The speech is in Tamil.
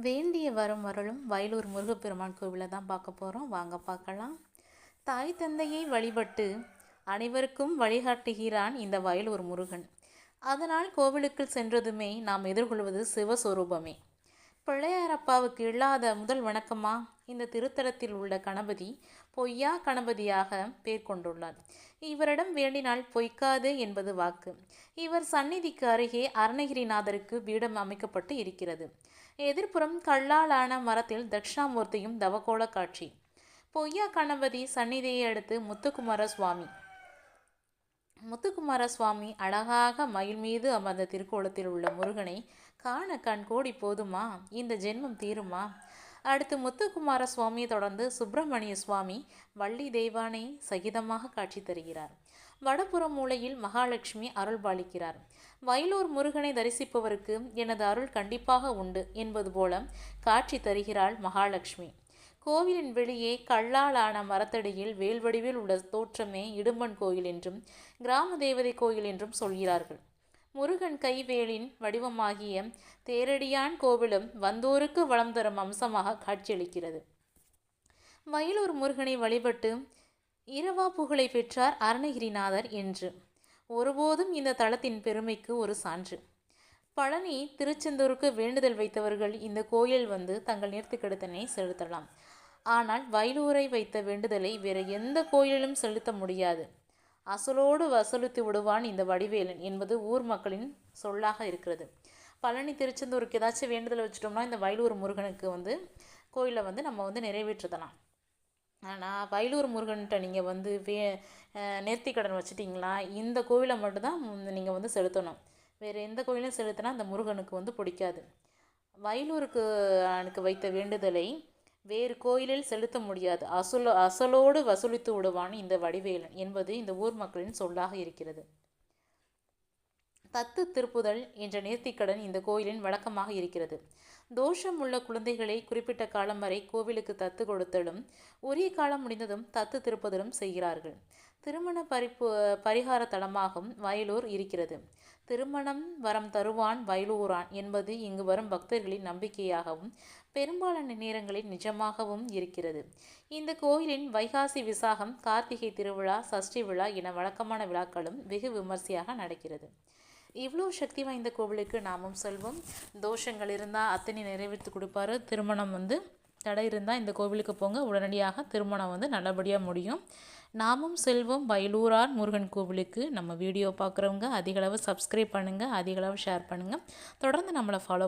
வேண்டிய வரம் வரலும் வயலூர் முருகப்பெருமான் கோவிலில் தான் பார்க்க போகிறோம். வாங்க பார்க்கலாம். தாய் தந்தையை வழிபட்டு அனைவருக்கும் வழிகாட்டுகிறான் இந்த வயலூர் முருகன். அதனால் கோவிலுக்குள் சென்றதுமே நாம் எதிர்கொள்வது சிவஸ்வரூபமே. பிள்ளையாரப்பாவுக்கு இல்லாத முதல் வணக்கமா இந்த திருத்தலத்தில் உள்ள கணபதி பொய்யா கணபதியாக பேர் கொண்டுள்ளார். இவரிடம் வேண்டினால் பொய்க்காது என்பது வாக்கு. இவர் சந்நிதிக்கு அருகே அருணகிரிநாதருக்கு பீடம் அமைக்கப்பட்டு இருக்கிறது. எதிர்ப்புறம் கல்லாலான மரத்தில் தட்சிணாமூர்த்தியும் தவக்கோல காட்சி. பொய்யா கணபதி சந்நிதியை அடுத்து முத்துக்குமார சுவாமி அழகாக மயில் மீது அமர்ந்த திருக்கோலத்தில் உள்ள முருகனை காண கண் கோடி போதுமா? இந்த ஜென்மம் தீருமா? அடுத்து முத்துக்குமார சுவாமியை தொடர்ந்து சுப்பிரமணிய சுவாமி வள்ளி தெய்வானை சகிதமாக காட்சி தருகிறார். வடபுற மூலையில் மகாலட்சுமி அருள் பாலிக்கிறார். வயலூர் முருகனை தரிசிப்பவருக்கு எனது அருள் கண்டிப்பாக உண்டு என்பது போல காட்சி தருகிறாள் மகாலட்சுமி. கோவிலின் வெளியே கல்லாலான மரத்தடியில் வேல்வடிவில் உள்ள தோற்றமே இடும்பன் கோயில் என்றும் கிராம தேவதை கோயில் என்றும் சொல்கிறார்கள். முருகன் கைவேலின் வடிவமாகிய தேரடியான் கோவிலும் வந்தோருக்கு வளம் தரும் அம்சமாக காட்சியளிக்கிறது. வயலூர் முருகனை வழிபட்டு இரவா புகழை பெற்றார் அருணகிரிநாதர் என்று ஒருபோதும் இந்த தலத்தின் பெருமைக்கு ஒரு சான்று. பழனி திருச்செந்தூருக்கு வேண்டுதல் வைத்தவர்கள் இந்த கோயில் வந்து தங்கள் நேர்த்திக்கடனை செலுத்தலாம். ஆனால் வயலூரை வைத்த வேண்டுதலை வேறு எந்த கோயிலிலும் செலுத்த முடியாது. அசலோடு வசூலித்து விடுவான் இந்த வடிவேலன் என்பது ஊர் மக்களின் சொல்லாக இருக்கிறது. பழனி திருச்செந்தூருக்கு ஏதாச்சும் வேண்டுதல் வச்சுட்டோம்னா இந்த வயலூர் முருகனுக்கு வந்து கோயிலை வந்து நம்ம வந்து நிறைவேற்றுதலாம். ஆனால் வயலூர் முருகன்கிட்ட நீங்கள் வந்து நேர்த்திக்கடன் வச்சுட்டிங்களா இந்த கோவிலை மட்டும்தான் நீங்கள் வந்து செலுத்தணும். வேறு எந்த கோயிலும் செலுத்தினா அந்த முருகனுக்கு வந்து பிடிக்காது. வயலூருக்கு வைத்த வேண்டுதலை வேறு கோயிலில் செலுத்த முடியாது. அசலோடு வசூலித்து விடுவான் இந்த வடிவேலன் என்பது இந்த ஊர் மக்களின் சொல்லாக இருக்கிறது. தத்து திருப்புதல் என்ற நேர்த்திக்கடன் இந்த கோயிலின் வழக்கமாக இருக்கிறது. தோஷம் உள்ள குழந்தைகளை குறிப்பிட்ட காலம் வரை கோவிலுக்கு தத்து கொடுத்தலும் உரிய காலம் முடிந்ததும் தத்து திருப்புதலும் செய்கிறார்கள். திருமண பரிகார தலமாகவும் வயலூர் இருக்கிறது. திருமணம் வரம் தருவான் வயலூரான் என்பது இங்கு வரும் பக்தர்களின் நம்பிக்கையாகவும் பெரும்பாலான நேரங்களில் நிஜமாகவும் இருக்கிறது. இந்த கோயிலின் வைகாசி விசாகம், கார்த்திகை திருவிழா, சஷ்டி விழா என வழக்கமான விழாக்களும் வெகு விமர்சையாக நடக்கிறது. இவ்வளோ சக்தி வாய்ந்த கோவிலுக்கு நாமும் செல்வோம். தோஷங்கள் இருந்தால் அத்தனை நிறைவேற்றி கொடுப்பாரு. திருமணம் வந்து தடை இருந்தால் இந்த கோவிலுக்கு போங்க, உடனடியாக திருமணம் வந்து நல்லபடியாக முடியும். நாமும் செல்வோம் வயலூரார் முருகன் கோவிலுக்கு. நம்ம வீடியோ பார்க்குறவங்க அதிகளவு சப்ஸ்கிரைப் பண்ணுங்கள், அதிகளவு ஷேர் பண்ணுங்கள். தொடர்ந்து நம்மளை ஃபாலோ